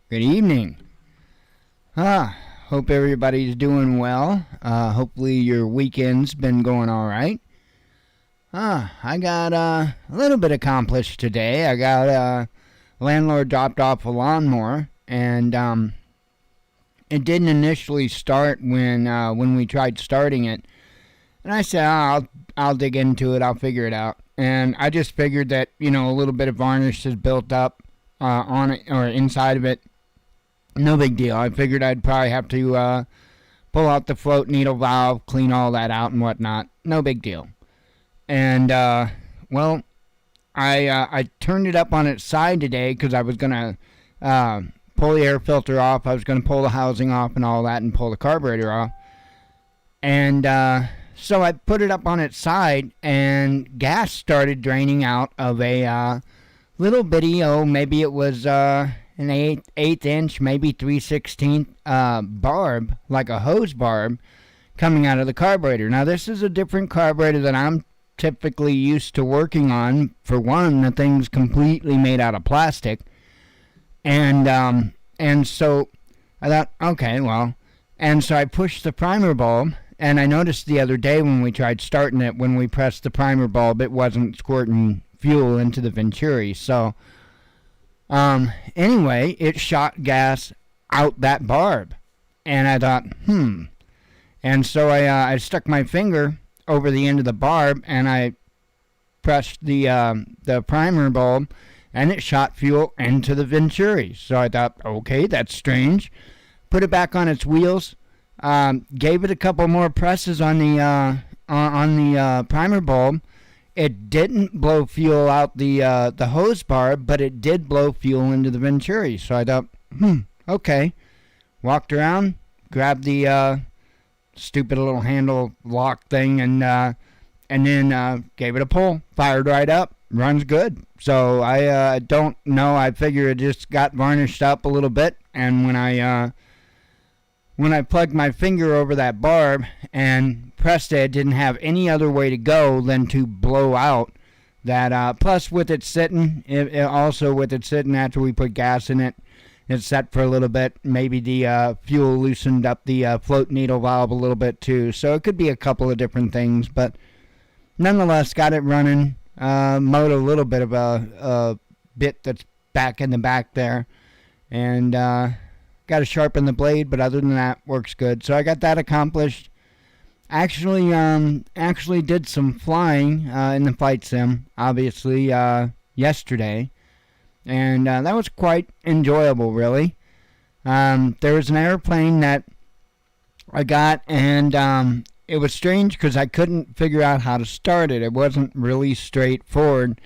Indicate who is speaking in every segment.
Speaker 1: Good evening. Hope everybody's doing well. Hopefully your weekend's been going all right. I got a little bit accomplished today. I got landlord dropped off a lawnmower, and it didn't initially start when we tried starting it. And I said, I'll dig into it. I'll figure it out. And I just figured that a little bit of varnish has built up on it or inside of it. No big deal. I figured I'd probably have to pull out the float needle valve, clean all that out and whatnot. No big deal. And, I turned it up on its side today because I was going to pull the air filter off. I was going to pull the housing off and all that and pull the carburetor off. And so I put it up on its side, and gas started draining out of a little bitty, maybe it was an eighth inch, maybe 3/16 barb, like a hose barb, coming out of the carburetor. Now, this is a different carburetor than I'm typically used to working on. For one, the thing's completely made out of plastic. And so I thought, okay, well, and so I pushed the primer bulb, and I noticed the other day when we tried starting it, when we pressed the primer bulb, it wasn't squirting fuel into the Venturi. So anyway, it shot gas out that barb, and I thought, and so I stuck my finger over the end of the barb, and I pressed the primer bulb, and it shot fuel into the Venturi. So I thought, okay, that's strange. Put it back on its wheels, gave it a couple more presses on the primer bulb. It didn't blow fuel out the hose barb, but it did blow fuel into the Venturi. So I thought, okay. Walked around, grabbed the stupid little handle lock thing, and then gave it a pull. Fired right up. Runs good. So I don't know. I figure it just got varnished up a little bit, and when I plugged my finger over that barb and pressed it, it didn't have any other way to go than to blow out that. Plus, with it sitting, after we put gas in it, it sat for a little bit. Maybe the fuel loosened up the float needle valve a little bit too. So it could be a couple of different things, but nonetheless, got it running. Mowed a little bit of a bit that's back in the back there, and got to sharpen the blade, but other than that, works good. So I got that accomplished. Actually did some flying in the flight sim, obviously, yesterday, and that was quite enjoyable, really. There was an airplane that I got, and it was strange because I couldn't figure out how to start it. It wasn't really straightforward,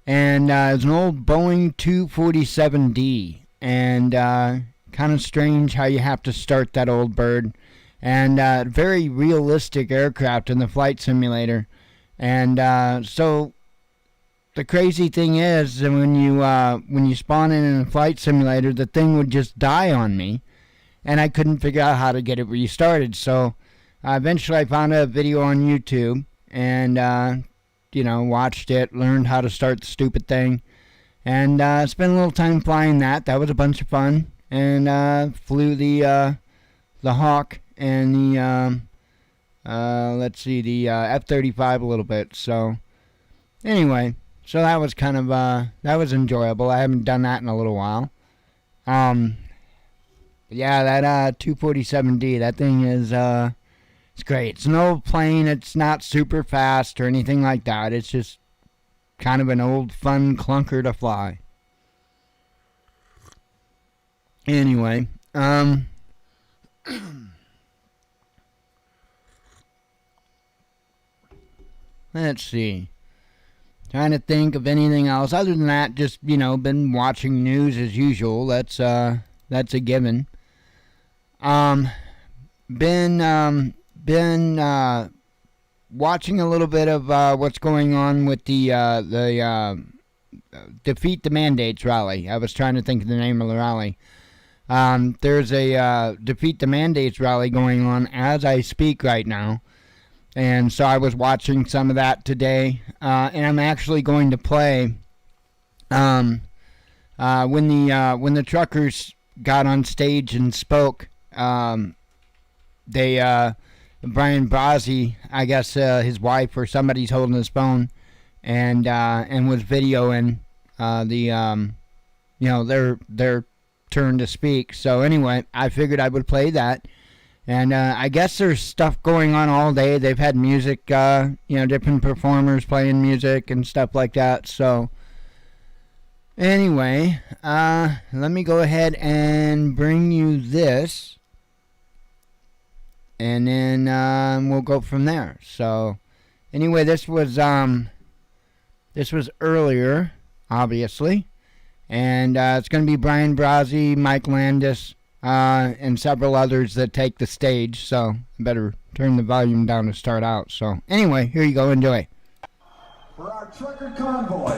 Speaker 1: and it was an old Boeing 247D, and kind of strange how you have to start that old bird, and very realistic aircraft in the flight simulator. And so the crazy thing is that when you spawn in a flight simulator, the thing would just die on me, and I couldn't figure out how to get it restarted. So eventually I found a video on YouTube, and watched it, learned how to start the stupid thing, and spent a little time flying that. That was a bunch of fun. And flew the Hawk and the the F-35 a little bit. So anyway, so that was kind of that was enjoyable. I haven't done that in a little while. Yeah, that 247D, that thing is it's great. It's an old plane. It's not super fast or anything like that. It's just kind of an old fun clunker to fly. Anyway, let's see. Trying to think of anything else other than that. Just been watching news as usual. That's a given. Been watching a little bit of what's going on with the Defeat the Mandates rally. I was trying to think of the name of the rally. There's a Defeat the Mandates rally going on as I speak right now. And so I was watching some of that today. And I'm actually going to play when the truckers got on stage and spoke, Brian Brazzi, I guess his wife or somebody's holding his phone, and was videoing their turn to speak. So anyway, I figured I would play that. And I guess there's stuff going on all day. They've had music, different performers playing music and stuff like that. So anyway, let me go ahead and bring you this. And then we'll go from there. So anyway, this was earlier, obviously. And it's going to be Brian Brazzi, Mike Landis, and several others that take the stage, so I better turn the volume down to start out. So anyway, here you go, enjoy.
Speaker 2: For our trucker convoy.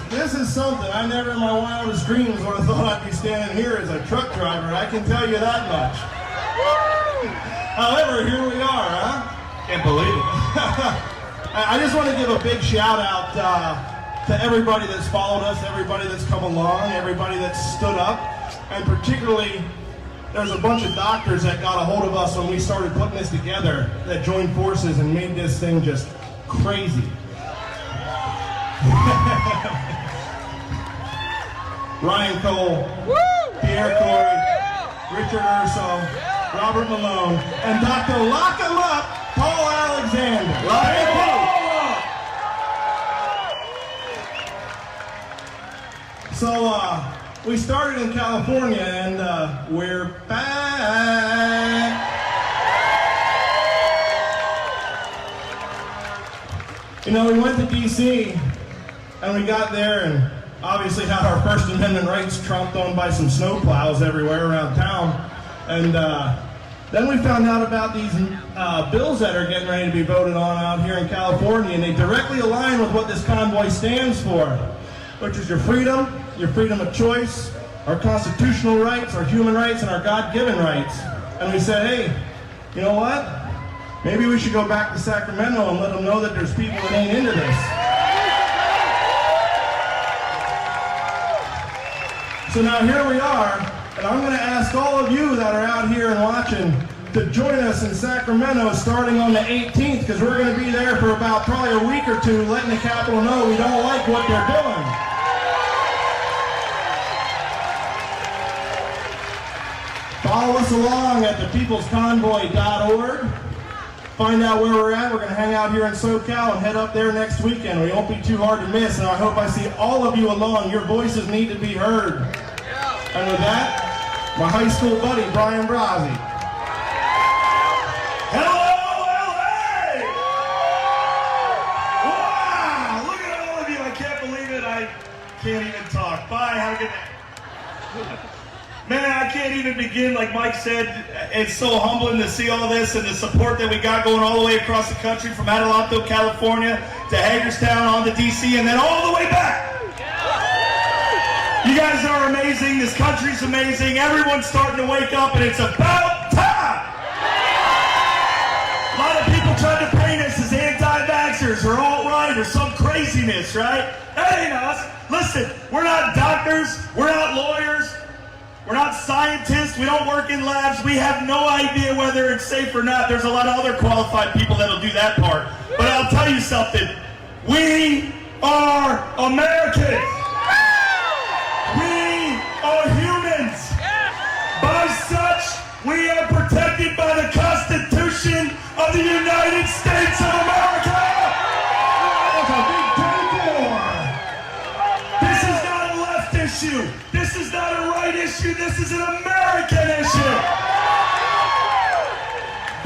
Speaker 2: This is something I never in my wildest dreams would have thought I'd be standing here as a truck driver. I can tell you that much. However, here we are, huh?
Speaker 3: Can't believe it.
Speaker 2: I just want to give a big shout out to everybody that's followed us, everybody that's come along, everybody that's stood up, and particularly there's a bunch of doctors that got a hold of us when we started putting this together that joined forces and made this thing just crazy. Ryan Cole, Pierre Corey, Richard Urso, Robert Malone, and Dr. Lock 'em Up, Paul Alexander. So we started in California and we're back. You know, we went to DC and we got there and obviously had our First Amendment rights trumped on by some snowplows everywhere around town. And then we found out about these bills that are getting ready to be voted on out here in California, and they directly align with what this convoy stands for, which is your freedom of choice, our constitutional rights, our human rights, and our God-given rights. And we said, hey, you know what? Maybe we should go back to Sacramento and let them know that there's people that ain't into this. So now here we are, and I'm going to ask all of you that are out here and watching to join us in Sacramento starting on the 18th, because we're going to be there for about probably a week or two letting the Capitol know we don't like what they're doing. Follow us along at thepeoplesconvoy.org. Find out where we're at. We're going to hang out here in SoCal and head up there next weekend. We won't be too hard to miss, and I hope I see all of you along. Your voices need to be heard. And with that, my high school buddy, Brian Brazzi.
Speaker 3: Hello, LA! Wow, look at all of you. I can't believe it. I can't even talk. Bye, have a good day. Man, I can't even begin. Like Mike said, it's so humbling to see all this and the support that we got going all the way across the country, from Adelanto, California, to Hagerstown, on to DC, and then all the way back. You guys are amazing. This country's amazing. Everyone's starting to wake up, and it's about time. A lot of people trying to paint us as anti-vaxxers or alt-right or some craziness, right? That ain't us. Listen, we're not doctors. We're not lawyers. We're not scientists. We don't work in labs. We have no idea whether it's safe or not. There's a lot of other qualified people that'll do that part. But I'll tell you something. We are Americans. issue. This is not a right issue. This is an American issue.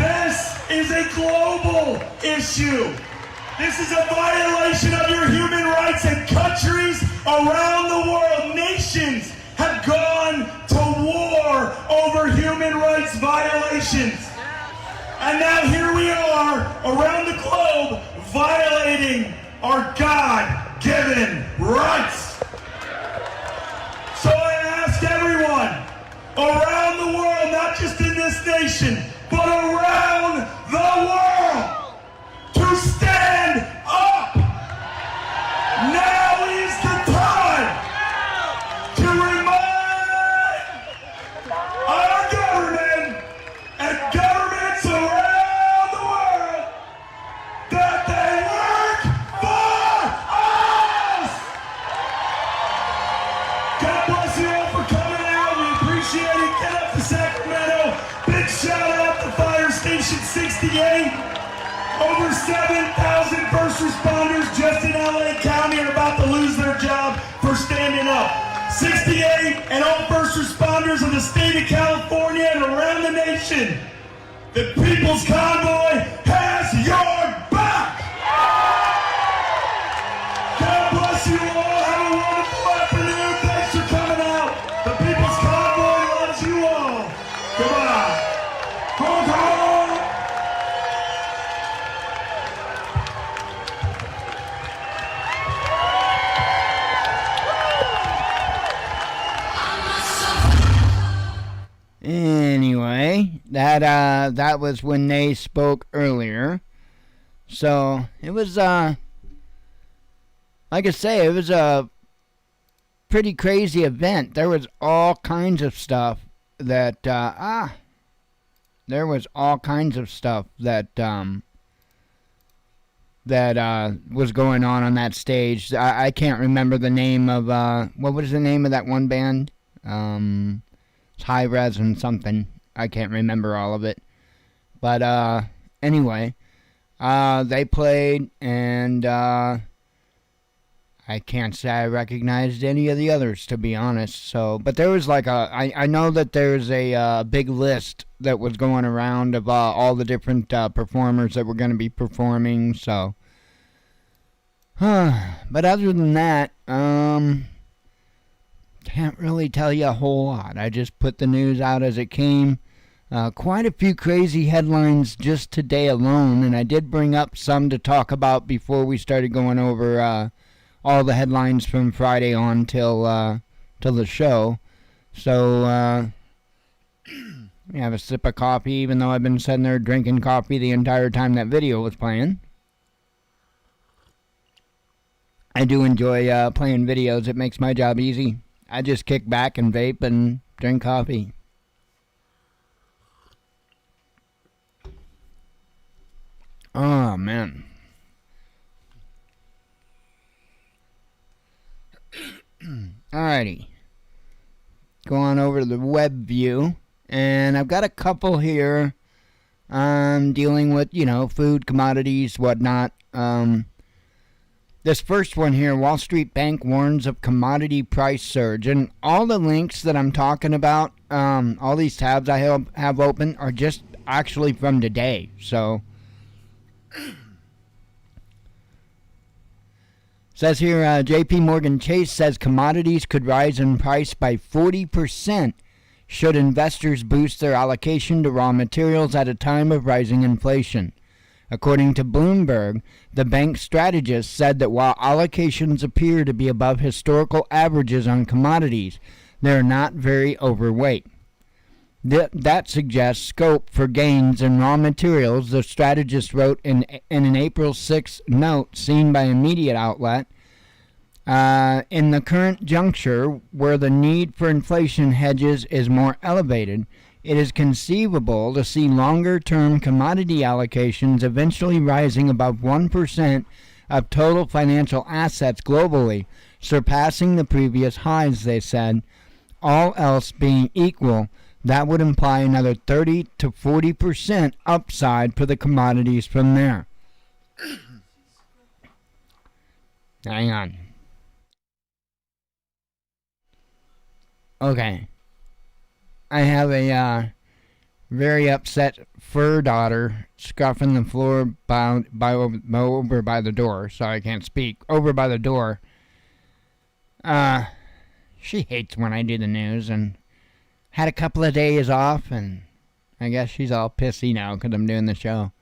Speaker 3: This is a global issue. This is a violation of your human rights, and countries around the world, nations, have gone to war over human rights violations. And now here we are around the globe violating our God-given rights. So I ask everyone around the world, not just in this nation, but around the world, to stand up. Now is the time to remind our government and governments around the world that they work for us. God bless you all for coming out. We appreciate it. Get up to Sacramento. Big shout out to Fire Station 68. Over 7,000 first responders just in LA County are about to lose their job for standing up. 68 and all first responders in the state of California and around the nation. The People's Convoy has your back. God bless you all. Have a wonderful afternoon. Thanks for coming out. The People's Convoy loves you all. Goodbye. Honk, honk.
Speaker 1: Anyway, that was when they spoke earlier. So it was like I say, it was a pretty crazy event. There was all kinds of stuff that there was all kinds of stuff that was going on that stage. I can't remember the name of what was the name of that one band? High Res and something. I can't remember all of it. But anyway, they played, and I can't say I recognized any of the others, to be honest. So, but there was like I know that there's a big list that was going around of all the different performers that were going to be performing. So, but other than that, can't really tell you a whole lot. I just put the news out as it came. Quite a few crazy headlines just today alone, and I did bring up some to talk about before we started going over all the headlines from Friday on till the show. So let me have a sip of coffee, even though I've been sitting there drinking coffee the entire time that video was playing. I do enjoy playing videos. It makes my job easy. I just kick back and vape and drink coffee. Oh, man. Alrighty. Go on over to the web view. And I've got a couple here dealing with, food, commodities, whatnot. This first one here, Wall Street Bank warns of commodity price surge. And all the links that I'm talking about, all these tabs I have open, are just actually from today. So, says here, JP Morgan Chase says commodities could rise in price by 40% should investors boost their allocation to raw materials at a time of rising inflation. According to Bloomberg, the bank's strategist said that while allocations appear to be above historical averages on commodities, they're not very overweight. That suggests scope for gains in raw materials, the strategist wrote in an April 6th note seen by a media outlet. In the current juncture, where the need for inflation hedges is more elevated, it is conceivable to see longer-term commodity allocations eventually rising above 1% of total financial assets globally, surpassing the previous highs, they said. All else being equal, that would imply another 30 to 40% upside for the commodities from there. Hang on. Okay. I have a very upset fur daughter scuffing the floor over by the door. Sorry, I can't speak. Over by the door. She hates when I do the news, and had a couple of days off, and I guess she's all pissy now because I'm doing the show.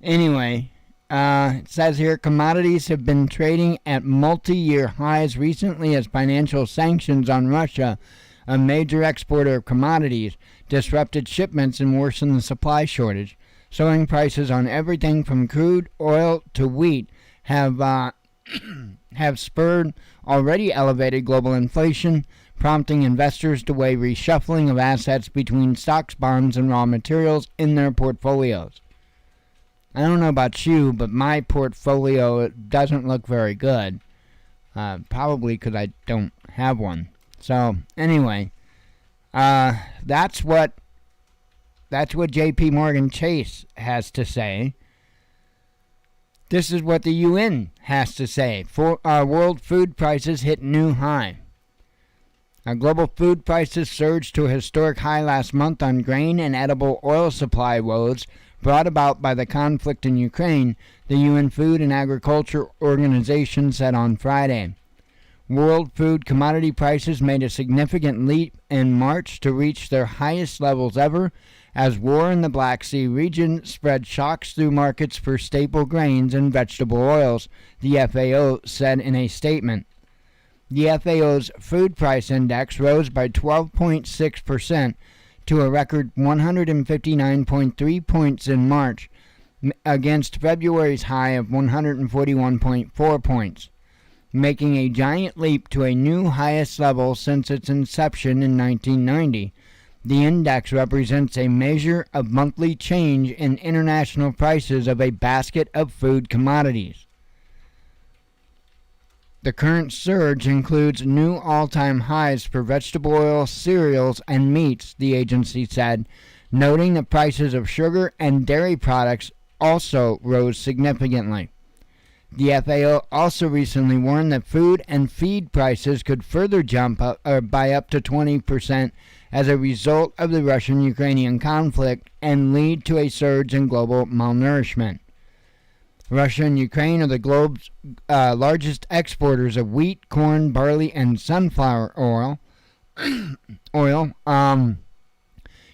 Speaker 1: Anyway, it says here, commodities have been trading at multi-year highs recently as financial sanctions on Russia, a major exporter of commodities, disrupted shipments and worsened the supply shortage. Soaring prices on everything from crude oil to wheat have spurred already elevated global inflation, prompting investors to weigh reshuffling of assets between stocks, bonds, and raw materials in their portfolios. I don't know about you, but my portfolio doesn't look very good. Probably because I don't have one. So, anyway, that's what J.P. Morgan Chase has to say. This is what the UN has to say. World food prices hit new high. Global food prices surged to a historic high last month on grain and edible oil supply woes brought about by the conflict in Ukraine, the UN Food and Agriculture Organization said on Friday. World food commodity prices made a significant leap in March to reach their highest levels ever, as war in the Black Sea region spread shocks through markets for staple grains and vegetable oils, the FAO said in a statement. The FAO's food price index rose by 12.6% to a record 159.3 points in March, against February's high of 141.4 points, making a giant leap to a new highest level since its inception in 1990. The index represents a measure of monthly change in international prices of a basket of food commodities. The current surge includes new all-time highs for vegetable oil, cereals, and meats, the agency said, noting the prices of sugar and dairy products also rose significantly. The FAO also recently warned that food and feed prices could further jump up, by up to 20% as a result of the Russian-Ukrainian conflict and lead to a surge in global malnourishment. Russia and Ukraine are the globe's largest exporters of wheat, corn, barley, and sunflower oil.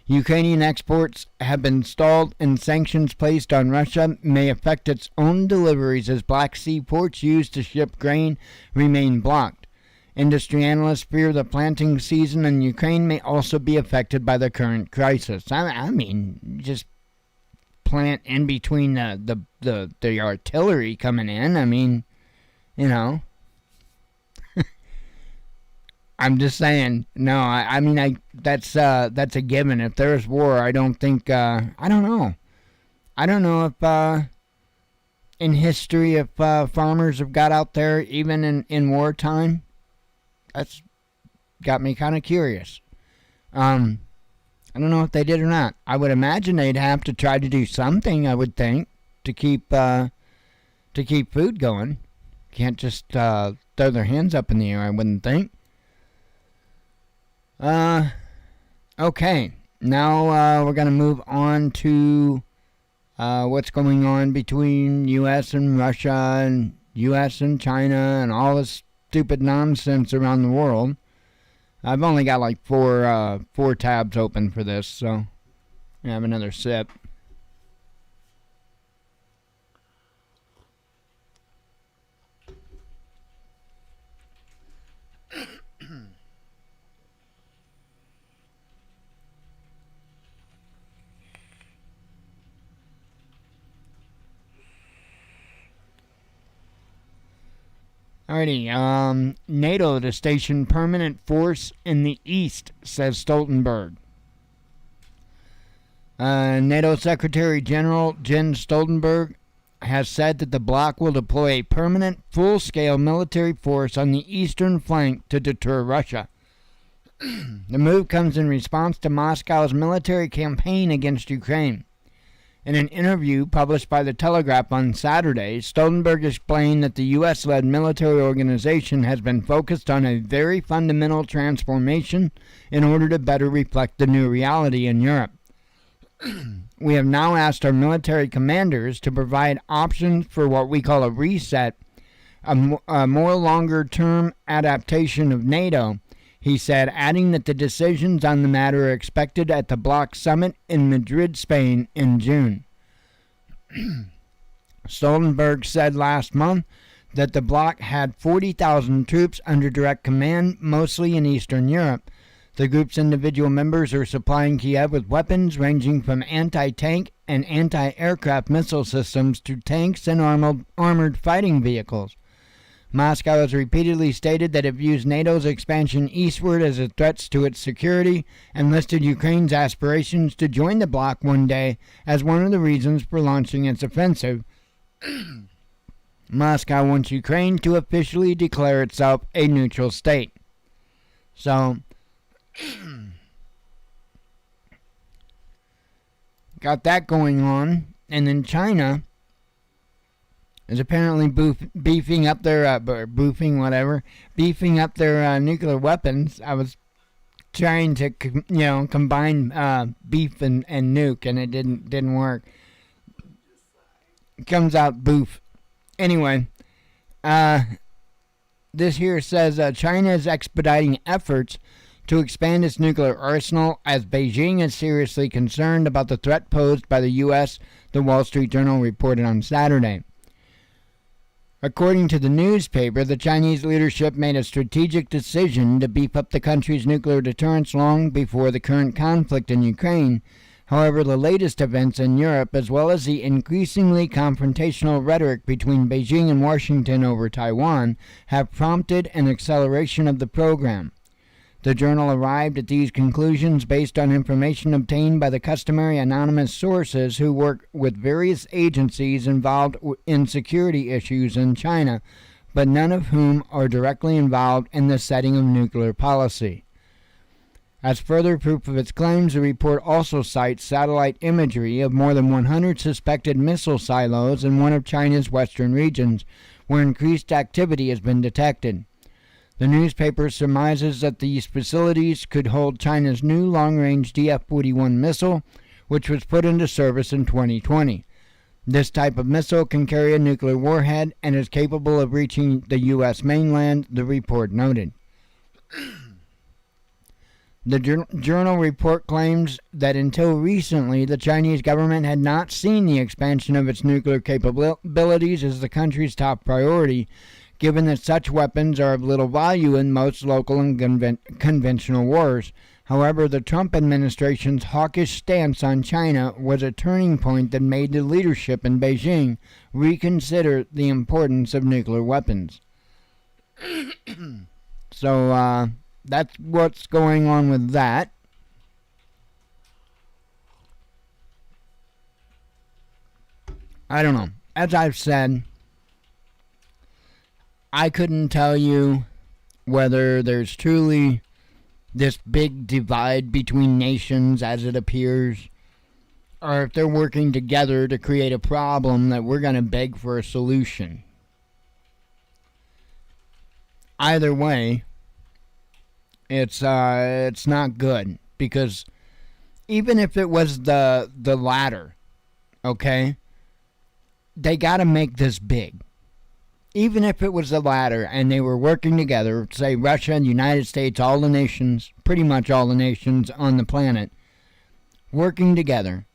Speaker 1: Ukrainian exports have been stalled, and sanctions placed on Russia may affect its own deliveries as Black Sea ports used to ship grain remain blocked. Industry analysts fear the planting season in Ukraine may also be affected by the current crisis. I mean, just plant in between the artillery coming in. I mean, you know. I'm just saying. No, I mean, that's a given. If there's war, I don't think. I don't know. I don't know if in history if farmers have got out there even in wartime. That's got me kind of curious. I don't know if they did or not. I would imagine they'd have to try to do something, I would think, to keep food going. Can't just throw their hands up in the air, I wouldn't think. Okay. Now we're going to move on to what's going on between U.S. and Russia and U.S. and China and all this stupid nonsense around the world. I've only got like four tabs open for this, so I have another sip. Alrighty, NATO to station permanent force in the east, says Stoltenberg. NATO Secretary General Jens Stoltenberg has said that the bloc will deploy a permanent, full-scale military force on the eastern flank to deter Russia. The move comes in response to Moscow's military campaign against Ukraine. In an interview published by The Telegraph on Saturday, Stoltenberg explained that the U.S.-led military organization has been focused on a very fundamental transformation in order to better reflect the new reality in Europe. We have now asked our military commanders to provide options for what we call a reset, a more longer-term adaptation of NATO, he said, adding that the decisions on the matter are expected at the bloc summit in Madrid, Spain, in June. Stoltenberg said last month that the bloc had 40,000 troops under direct command, mostly in Eastern Europe. The group's individual members are supplying Kiev with weapons ranging from anti-tank and anti-aircraft missile systems to tanks and armored fighting vehicles. Moscow has repeatedly stated that it views NATO's expansion eastward as a threat to its security and listed Ukraine's aspirations to join the bloc one day as one of the reasons for launching its offensive. Moscow wants Ukraine to officially declare itself a neutral state. So, got that going on. And then China is apparently beefing up their nuclear weapons. I was trying to combine beef and nuke, and it didn't work. It comes out boof. Anyway, this here says China is expediting efforts to expand its nuclear arsenal as Beijing is seriously concerned about the threat posed by the U.S., the Wall Street Journal reported on Saturday. According to the newspaper, the Chinese leadership made a strategic decision to beef up the country's nuclear deterrence long before the current conflict in Ukraine. However, the latest events in Europe, as well as the increasingly confrontational rhetoric between Beijing and Washington over Taiwan, have prompted an acceleration of the program. The journal arrived at these conclusions based on information obtained by the customary anonymous sources who work with various agencies involved in security issues in China, but none of whom are directly involved in the setting of nuclear policy. As further proof of its claims, the report also cites satellite imagery of more than 100 suspected missile silos in one of China's western regions, where increased activity has been detected. The newspaper surmises that these facilities could hold China's new long-range DF-41 missile, which was put into service in 2020. This type of missile can carry a nuclear warhead and is capable of reaching the U.S. mainland, the report noted. The journal report claims that until recently, the Chinese government had not seen the expansion of its nuclear capabilities as the country's top priority, given that such weapons are of little value in most local and conventional wars. However, the Trump administration's hawkish stance on China was a turning point that made the leadership in Beijing reconsider the importance of nuclear weapons. So, that's what's going on with that. I don't know. As I've said, I couldn't tell you whether there's truly this big divide between nations as it appears, or if they're working together to create a problem that we're going to beg for a solution. Either way, it's not good, because even if it was the latter, okay, they got to make this big. Even if it was the latter and they were working together, say Russia and the United States, all the nations, pretty much all the nations on the planet, working together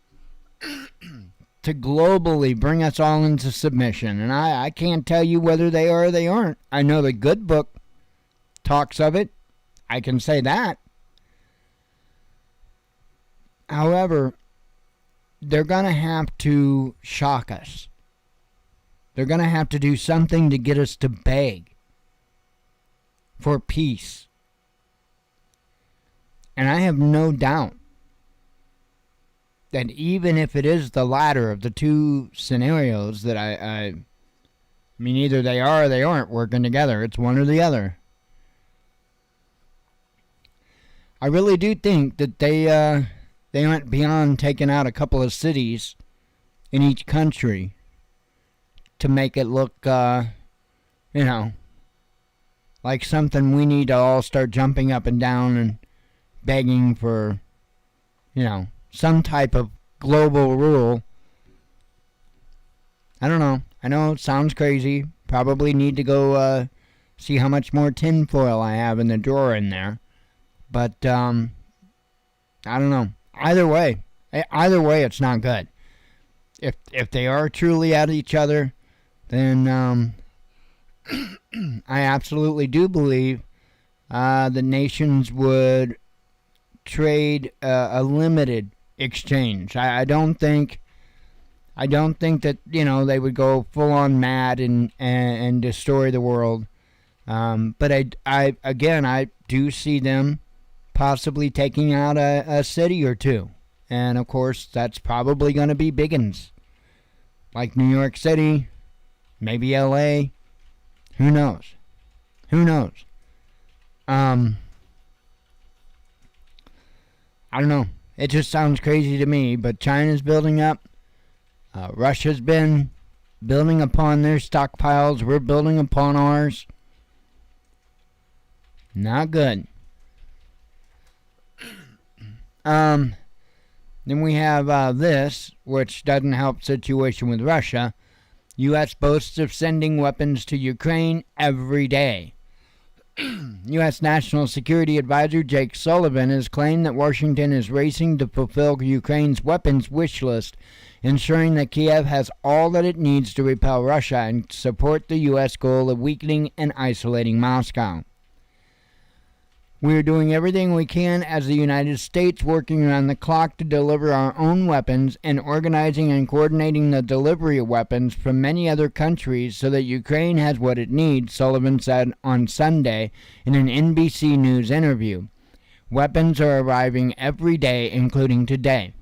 Speaker 1: to globally bring us all into submission. And I can't tell you whether they are or they aren't. I know the good book talks of it. I can say that. However, they're going to have to shock us. They're going to have to do something to get us to beg for peace. And I have no doubt that even if it is the latter of the two scenarios that I mean, either they are or they aren't working together. It's one or the other. I really do think that they went beyond taking out a couple of cities in each country to make it look, like something we need to all start jumping up and down and begging for, some type of global rule. I don't know. I know it sounds crazy. Probably need to go see how much more tinfoil I have in the drawer in there. But, I don't know. Either way, it's not good. If they are truly at each other, then I absolutely do believe the nations would trade a limited exchange. I don't think that they would go full on mad and destroy the world. But I do see them possibly taking out a city or two, and of course that's probably going to be biggins, like New York City, maybe L.A. Who knows? I don't know. It just sounds crazy to me, but China's building up. Russia's been building upon their stockpiles. We're building upon ours. Not good. Then we have this, which doesn't help situation with Russia. U.S. boasts of sending weapons to Ukraine every day. U.S. National Security Advisor Jake Sullivan has claimed that Washington is racing to fulfill Ukraine's weapons wish list, ensuring that Kiev has all that it needs to repel Russia and support the U.S. goal of weakening and isolating Moscow. We are doing everything we can as the United States, working around the clock to deliver our own weapons and organizing and coordinating the delivery of weapons from many other countries so that Ukraine has what it needs, Sullivan said on Sunday in an NBC News interview. Weapons are arriving every day, including today.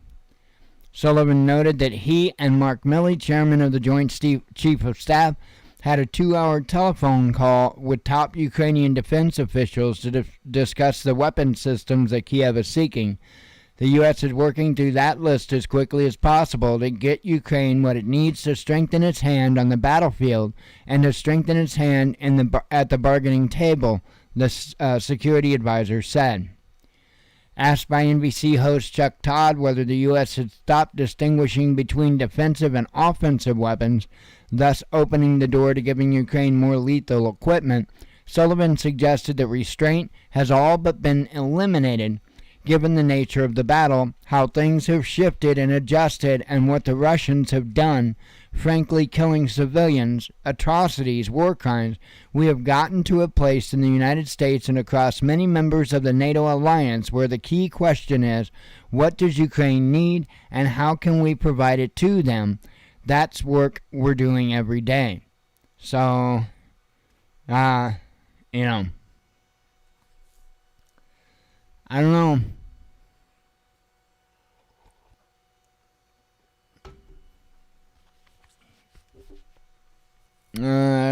Speaker 1: Sullivan noted that he and Mark Milley, chairman of the Joint Chief of Staff, had a 2-hour telephone call with top Ukrainian defense officials to discuss the weapon systems that Kiev is seeking. The U.S. is working through that list as quickly as possible to get Ukraine what it needs to strengthen its hand on the battlefield and to strengthen its hand at the bargaining table, the security advisor said. Asked by NBC host Chuck Todd whether the U.S. had stopped distinguishing between defensive and offensive weapons, thus opening the door to giving Ukraine more lethal equipment, Sullivan suggested that restraint has all but been eliminated, given the nature of the battle, how things have shifted and adjusted, and what the Russians have done, frankly killing civilians, atrocities, war crimes. We have gotten to a place in the United States and across many members of the NATO alliance where the key question is, what does Ukraine need and how can we provide it to them? That's work we're doing every day. So, I don't know. I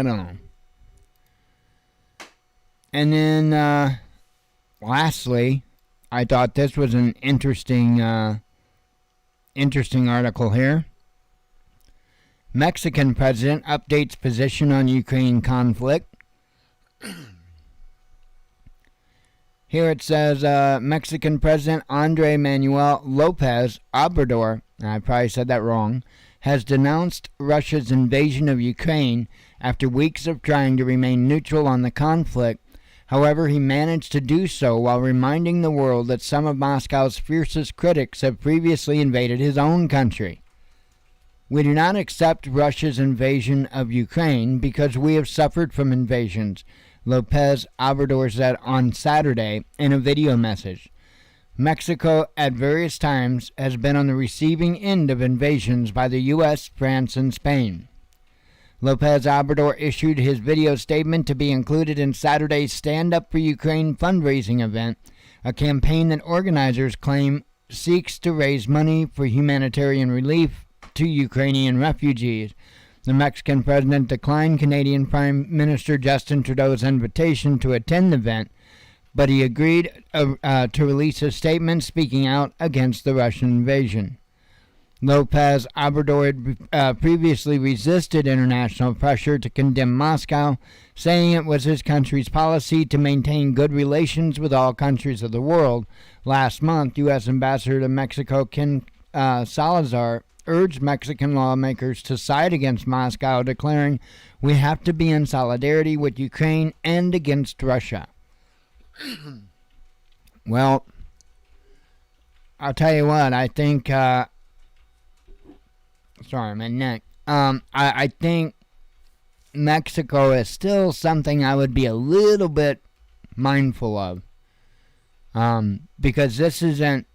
Speaker 1: don't know. And then, lastly, I thought this was an interesting article here. Mexican president updates position on Ukraine conflict. Here it says Mexican President Andrés Manuel López Obrador, and I probably said that wrong, has denounced Russia's invasion of Ukraine after weeks of trying to remain neutral on the conflict. However, he managed to do so while reminding the world that some of Moscow's fiercest critics have previously invaded his own country. We do not accept Russia's invasion of Ukraine because we have suffered from invasions, López Obrador said on Saturday in a video message. Mexico at various times has been on the receiving end of invasions by the U.S., France, and Spain. López Obrador issued his video statement to be included in Saturday's Stand Up for Ukraine fundraising event, a campaign that organizers claim seeks to raise money for humanitarian relief to Ukrainian refugees. The Mexican president declined Canadian Prime Minister Justin Trudeau's invitation to attend the event, but he agreed to release a statement speaking out against the Russian invasion. Lopez Obrador had previously resisted international pressure to condemn Moscow, saying it was his country's policy to maintain good relations with all countries of the world. Last month, U.S. Ambassador to Mexico Ken Salazar urged Mexican lawmakers to side against Moscow, declaring, "We have to be in solidarity with Ukraine and against Russia." Well, I'll tell you what, I think, sorry, my neck. I think Mexico is still something I would be a little bit mindful of. Because this isn't,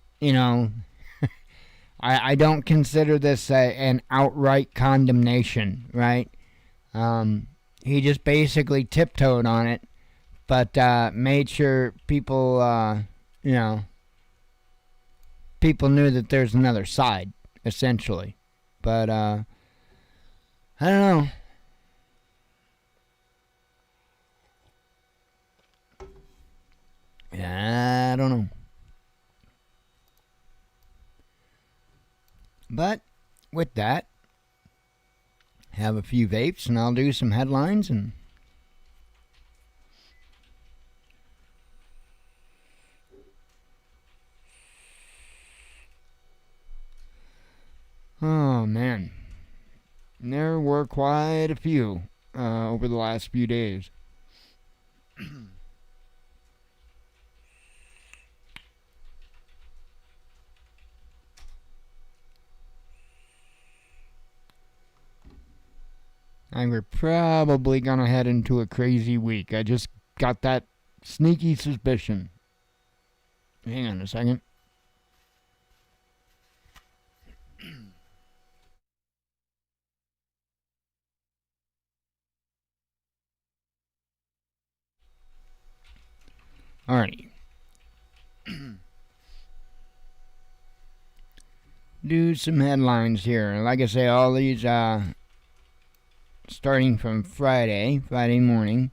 Speaker 1: I don't consider this an outright condemnation, right? He just basically tiptoed on it, but made sure people, people knew that there's another side, essentially. But, I don't know. I don't know. But with that, have a few vapes and I'll do some headlines and oh man, there were quite a few over the last few days. And we're probably going to head into a crazy week. I just got that sneaky suspicion. Hang on a second. Alrighty. Do some headlines here. Like I say, all these, starting from Friday morning.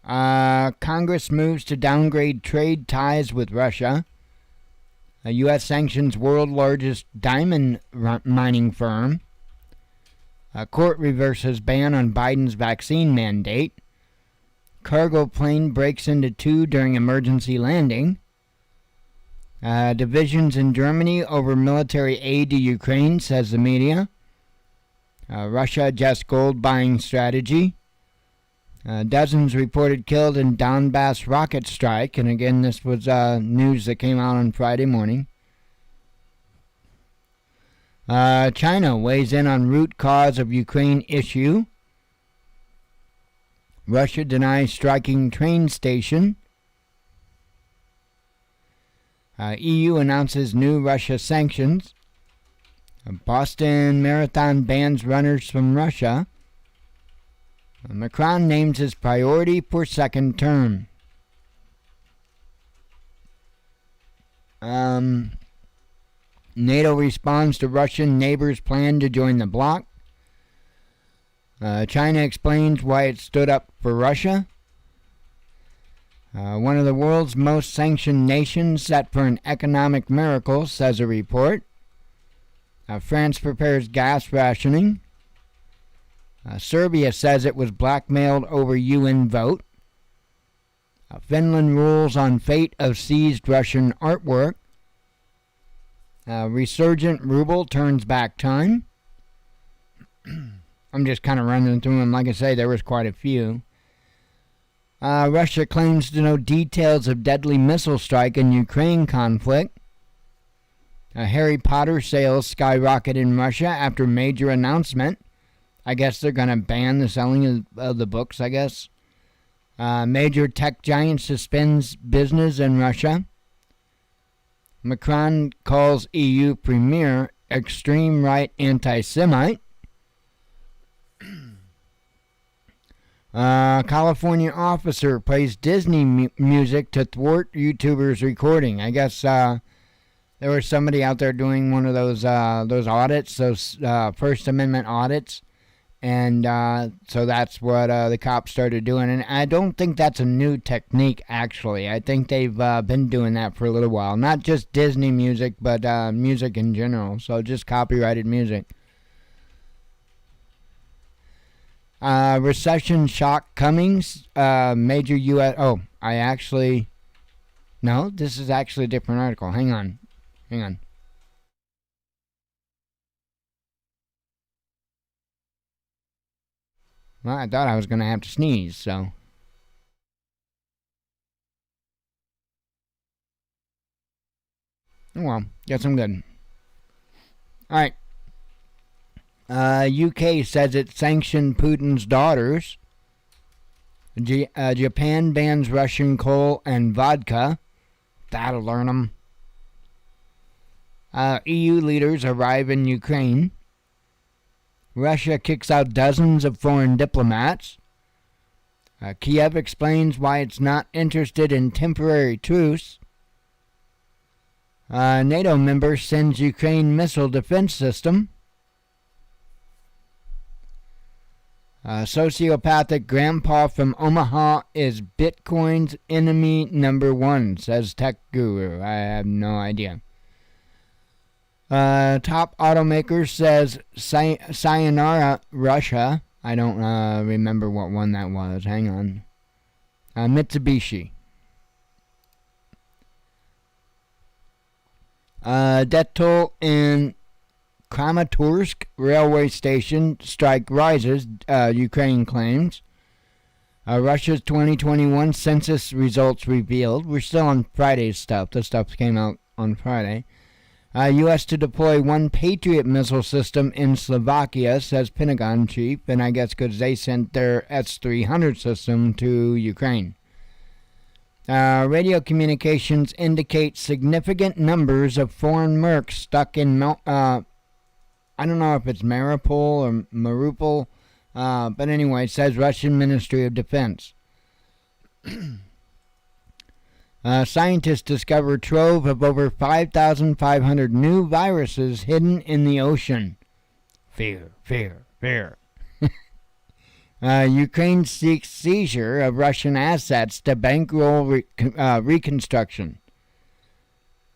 Speaker 1: Congress moves to downgrade trade ties with Russia. U.S. sanctions world largest diamond mining firm. Court reverses ban on Biden's vaccine mandate. Cargo plane breaks into two during emergency landing. Divisions in Germany over military aid to Ukraine, says the media. Russia adjusts gold buying strategy. Dozens reported killed in Donbass rocket strike. And again, this was news that came out on Friday morning. China weighs in on root cause of Ukraine issue. Russia denies striking train station. EU announces new Russia sanctions. Boston Marathon bans runners from Russia. Macron names his priority for second term. NATO responds to Russian neighbors' plan to join the bloc. China explains why it stood up for Russia. One of the world's most sanctioned nations set for an economic miracle, says a report. France prepares gas rationing. Serbia says it was blackmailed over UN vote. Finland rules on fate of seized Russian artwork. Resurgent ruble turns back time. I'm just kind of running through them. Like I say, there was quite a few. Russia claims to know details of deadly missile strike in Ukraine conflict. Harry Potter sales skyrocket in Russia after major announcement. I guess they're going to ban the selling of the books, I guess. Major tech giant suspends business in Russia. Macron calls EU premier extreme right anti-Semite. California officer plays Disney music to thwart YouTubers recording. I guess there was somebody out there doing one of those audits, those First Amendment audits, And so that's what the cops started doing. And I don't think that's a new technique, actually. I think they've been doing that for a little while. Not just Disney music, but music in general. So just copyrighted music. Recession shock comings. Major U.S. Oh, I actually... No, this is actually a different article. Hang on. Well, I thought I was going to have to sneeze, so... Oh well, guess I'm good. Alright. UK says it sanctioned Putin's daughters. Japan bans Russian coal and vodka. That'll learn them. EU leaders arrive in Ukraine. Russia kicks out dozens of foreign diplomats. Kiev explains why it's not interested in temporary truce. NATO member sends Ukraine missile defense system. Sociopathic grandpa from Omaha is Bitcoin's enemy number one, says tech guru. I have no idea. Top automaker says sayonara Russia. I don't remember what one that was. Hang on. Mitsubishi. Death toll in Kramatorsk railway station strike rises, Ukraine claims. Russia's 2021 census results revealed. We're still on Friday's stuff. The stuff came out on Friday. U.S. to deploy one Patriot missile system in Slovakia, says Pentagon chief, and I guess because they sent their S-300 system to Ukraine. Radio communications indicate significant numbers of foreign mercs stuck in, I don't know if it's Mariupol or Mariupol, but anyway, it says Russian Ministry of Defense. Scientists discover trove of over 5,500 new viruses hidden in the ocean. Fear. Ukraine seeks seizure of Russian assets to bankroll reconstruction.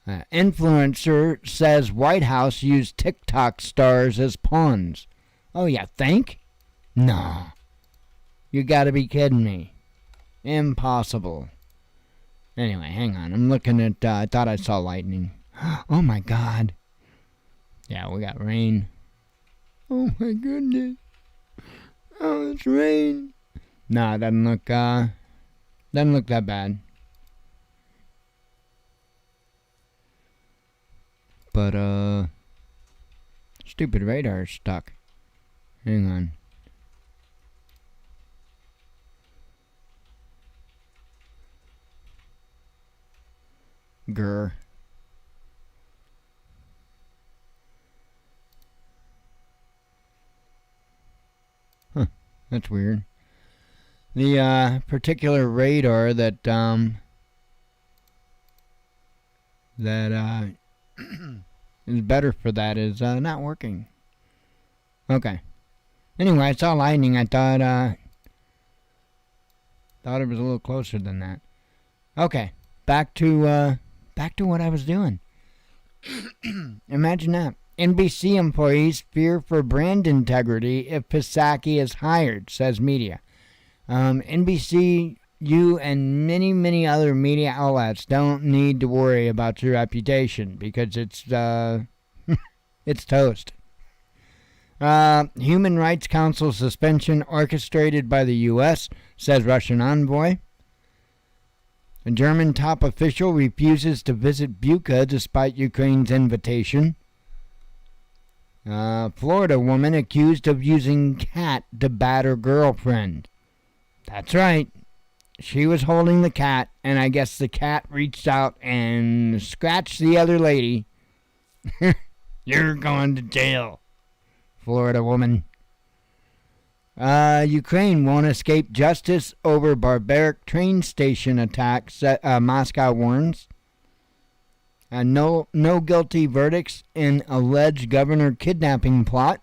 Speaker 1: Influencer says White House used TikTok stars as pawns. Oh, you think? No. You gotta be kidding me. Impossible. Anyway, hang on. I'm looking at, I thought I saw lightning. Oh my god. Yeah, we got rain. Oh my goodness. Oh, it's rain. Nah, it doesn't look that bad. But, stupid radar's stuck. Hang on. Grr. Huh, that's weird. The particular radar that is better for that is not working. Okay. Anyway, I saw lightning. I thought it was a little closer than that. Okay, back to what I was doing. Imagine that. NBC employees fear for brand integrity if Psaki is hired, says media. NBC, you and many, many other media outlets don't need to worry about your reputation because it's it's toast. Human Rights Council suspension orchestrated by the U.S., says Russian envoy. A German top official refuses to visit Bucha despite Ukraine's invitation. Florida woman accused of using cat to batter girlfriend. That's right. She was holding the cat, and I guess the cat reached out and scratched the other lady. You're going to jail, Florida woman. Ukraine won't escape justice over barbaric train station attack, Moscow warns. No guilty verdicts in alleged governor kidnapping plot.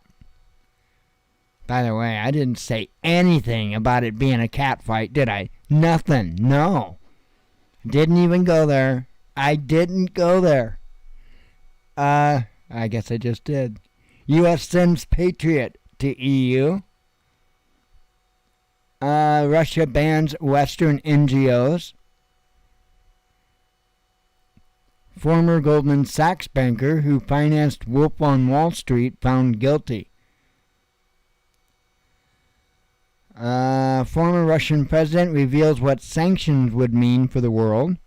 Speaker 1: By the way, I didn't say anything about it being a cat fight, did I? Nothing. No. Didn't even go there. I didn't go there. I guess I just did. U.S. sends Patriot to EU. Russia bans Western NGOs. Former Goldman Sachs banker who financed Wolf on Wall Street found guilty. Former Russian president reveals what sanctions would mean for the world.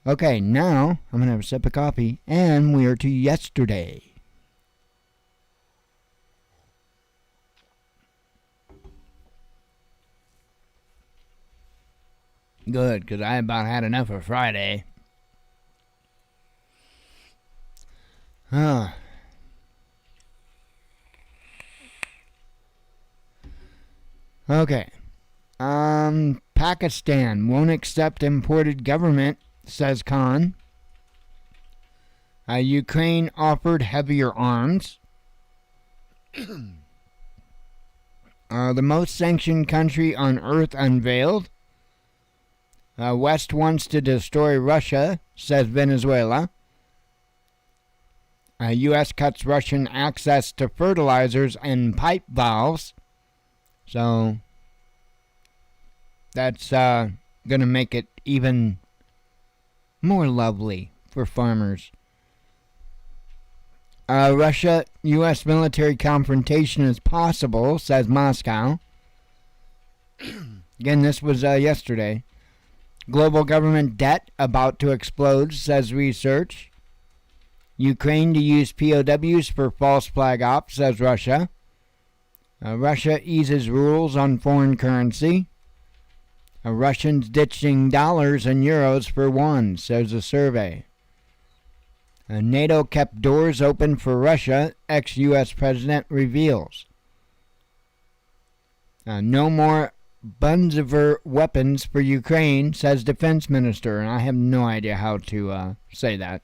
Speaker 1: Okay, now I'm going to have a sip of coffee, and we are to yesterday. Good, because I about had enough of Friday. Okay. Pakistan won't accept imported government, says Khan. Ukraine offered heavier arms. The most sanctioned country on earth unveiled. West wants to destroy Russia, says Venezuela. U.S. cuts Russian access to fertilizers and pipe valves. So that's going to make it even more lovely for farmers. Russia-U.S. military confrontation is possible, says Moscow. Again, this was yesterday. Global government debt about to explode, says research. Ukraine to use POWs for false flag ops, says Russia. Russia eases rules on foreign currency. Russians ditching dollars and euros for one, says a survey. NATO kept doors open for Russia, ex-U.S. president reveals. No more Bunzever weapons for Ukraine, says defense minister, and I have no idea how to say that.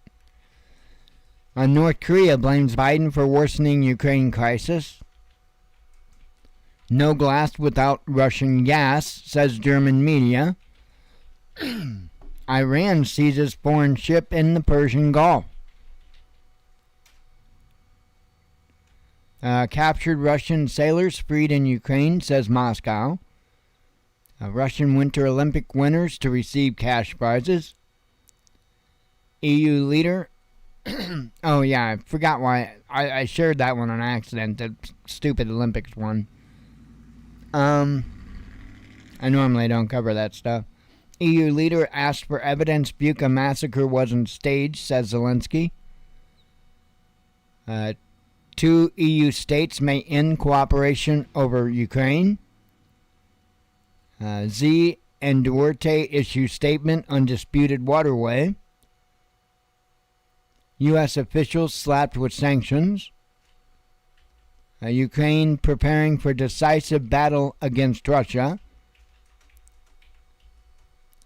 Speaker 1: North Korea blames Biden for worsening Ukraine crisis. No glass without Russian gas, says German media. Iran seizes foreign ship in the Persian Gulf. Captured Russian sailors freed in Ukraine, says Moscow. Russian Winter Olympic winners to receive cash prizes. EU leader. Oh yeah, I forgot why. I shared that one on accident, the stupid Olympics one. I normally don't cover that stuff. EU leader asked for evidence Bucha massacre wasn't staged, says Zelensky. 2 EU states may end cooperation over Ukraine. Z and Duarte issue statement on disputed waterway. U.S. officials slapped with sanctions. Ukraine preparing for decisive battle against Russia.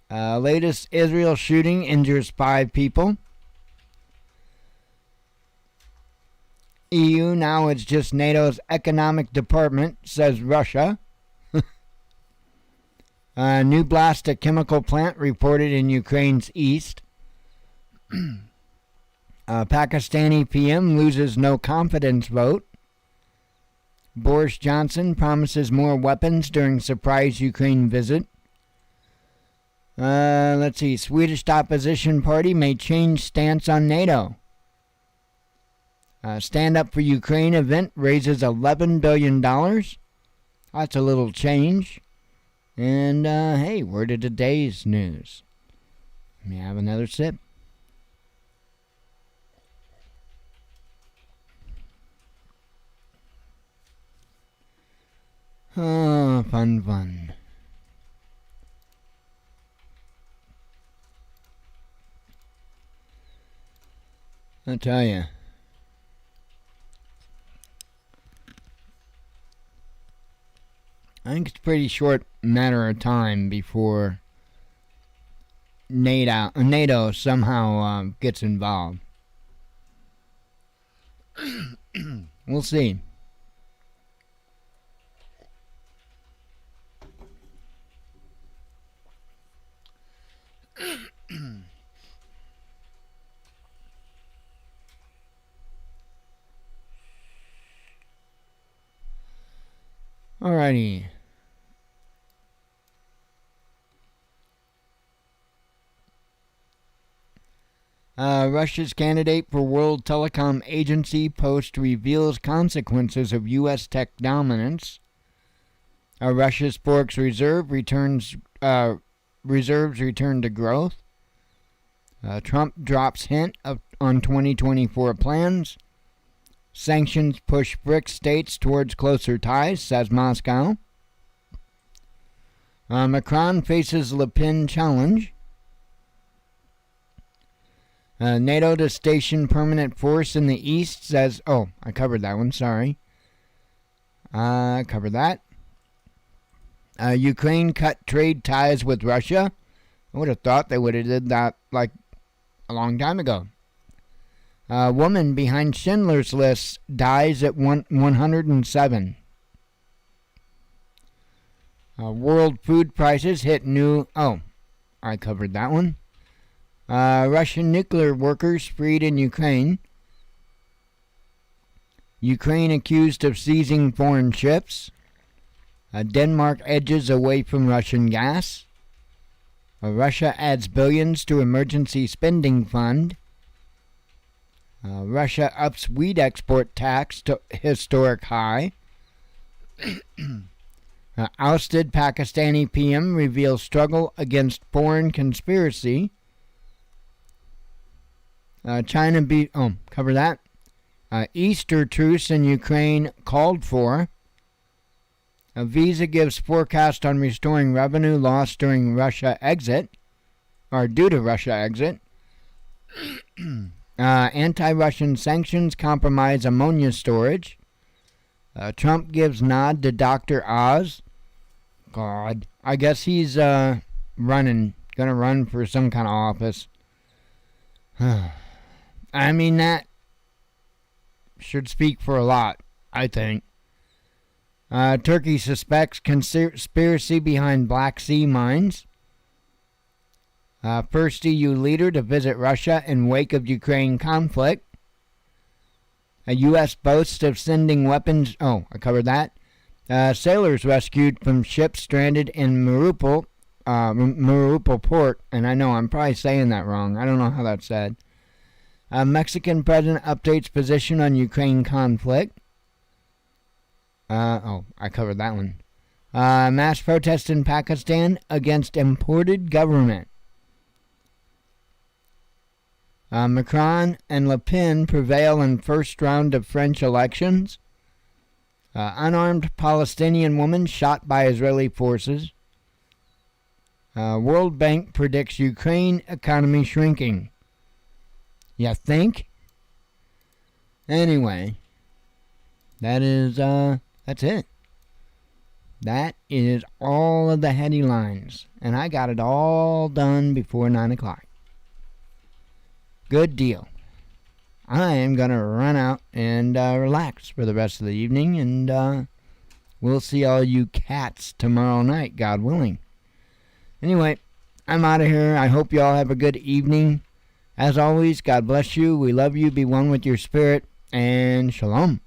Speaker 1: Latest Israel shooting injures 5 people. EU now it's just NATO's economic department, says Russia. New blast at chemical plant reported in Ukraine's east. Pakistani PM loses no confidence vote. Boris Johnson promises more weapons during surprise Ukraine visit. Let's see. Swedish opposition party may change stance on NATO. Stand Up for Ukraine event raises $11 billion. That's a little change. And, hey, word of today's news. Let me have another sip. Oh, fun. I'll tell you. I think it's a pretty short matter of time before NATO somehow gets involved. We'll see. Alrighty. Russia's candidate for World Telecom Agency post reveals consequences of U.S. tech dominance. Russia's Forex reserves return to growth. Trump drops hint on 2024 plans. Sanctions push BRICS states towards closer ties, says Moscow. Macron faces Le Pen challenge. NATO to station permanent force in the east, says... Oh, I covered that one, sorry. I covered that. Ukraine cut trade ties with Russia. I would have thought they would have did that like a long time ago. Woman behind Schindler's List dies at 107. World food prices hit new... Oh, I covered that one. Russian nuclear workers freed in Ukraine. Ukraine accused of seizing foreign ships. Denmark edges away from Russian gas. Russia adds billions to emergency spending fund. Russia ups wheat export tax to historic high. Ousted Pakistani PM reveals struggle against foreign conspiracy. Cover that. Easter truce in Ukraine called for. Visa gives forecast on restoring revenue lost during Russia exit, or due to Russia exit. Anti-Russian sanctions compromise ammonia storage. Trump gives nod to Dr. Oz. God, I guess he's gonna run for some kind of office. I mean, that should speak for a lot, I think. Turkey suspects conspiracy behind Black Sea mines. First EU leader to visit Russia in wake of Ukraine conflict. A U.S. boasts of sending weapons... Oh, I covered that. Sailors rescued from ship stranded in Mariupol port. And I know I'm probably saying that wrong. I don't know how that's said. Mexican president updates position on Ukraine conflict. I covered that one. Mass protest in Pakistan against imported government. Macron and Le Pen prevail in first round of French elections. Unarmed Palestinian woman shot by Israeli forces. World Bank predicts Ukraine economy shrinking. You think? Anyway, that's it. That is all of the headlines, and I got it all done before 9 o'clock. Good deal. I am going to run out and relax for the rest of the evening, and we'll see all you cats tomorrow night, God willing. Anyway, I'm out of here. I hope you all have a good evening. As always, God bless you. We love you. Be one with your spirit, and shalom.